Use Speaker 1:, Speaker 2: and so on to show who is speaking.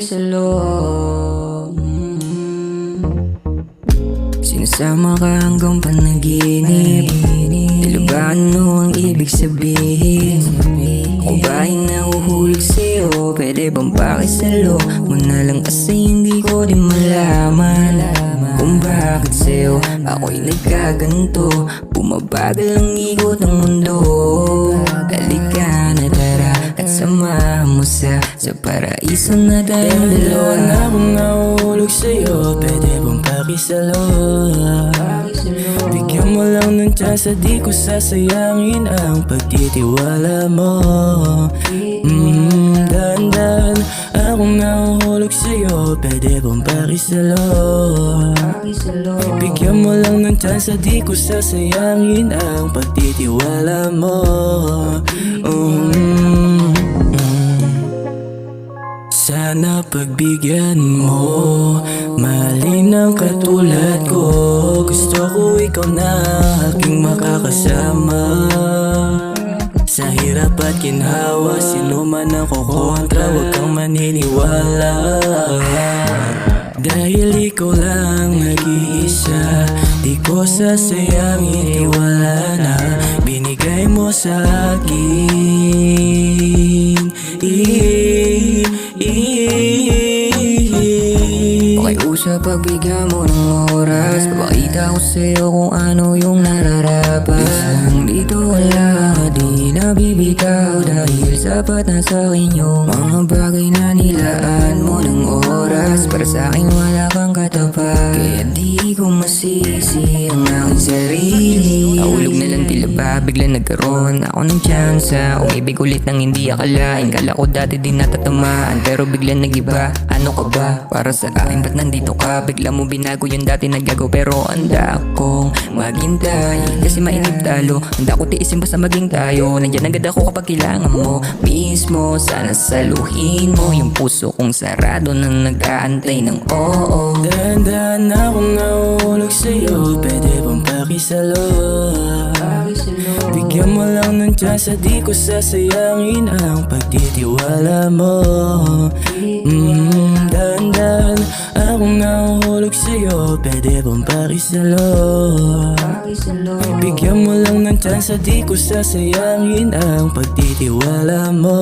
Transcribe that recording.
Speaker 1: pakisalo. Sinasama ka hanggang panaginip. Tila ba ano ang ibig sabihin? Ako ba'y nahuhulog sa'yo? Pwede bang pakisalo mo na lang kasi hindi ko din malaman kung bakit sa'yo ako'y nagkaganto. Bumabagal ang ikot ng mundo. Halika na tara at samahan mo sa paraiso na tayong dalawa.
Speaker 2: Na akong nahuhulog sa'yo, pwede bang pakisalo? Bigyan mo lang ng chance, di ko sasayangin ang pagtitiwala mo. Dahan-dahan akong nahuhulog sa'yo, pwede bang pakisalo? Bigyan mo lang ng chance, di ko sasayangin ang pagtitiwala mo. Sana pagbigyan mo, malinaw katulad ko. Gusto ko ikaw na aking makakasama. Sa hirap at ginhawa, sino man ang kukontra, huwag kang maniniwala. Dahil ikaw lang nag-iisa, di ko sasayangin, tiwala na binigay mo sa akin.
Speaker 1: Pakiusap pagbigyan mo ng oras, papakita ko sa'yo kung ano yung nararapat. Isang dito wala ka di nabibitaw, dahil sapat na sa'kin yung mga bagay na nilaan mo ng oras. Para sa'kin wala kang katapat, kaya di ko masisi ang aking sarili. Ahulog na lang tila ba bigla nagkaroon ako ng tsansa. Umibig ulit nang hindi akalain, kala ko dati di natatamaan, pero bigla nagiba. Ano ka ba? Para sa akin ba't nandito ka? Bigla mo binago yung dati nagagaw, pero handa akong maghintay kasi mainip talo. Handa ko tiisin basta maging tayo. Nandiyan agad ako kapag kailangan mo mismo. Sana saluhin mo yung puso kong sarado na nag-aantay ng oo.
Speaker 2: Dahan-dahan akong nahuhulog sa'yo, pwede bang pakisalo? Bigyan mo lang ng chance, di ko sasayangin ang pagtitiwala mo. Dahan-dahan akong nahuhulog sa'yo, pwede bang pakisalo? Bigyan mo lang ng chance, di ko sasayangin ang pagtitiwala mo.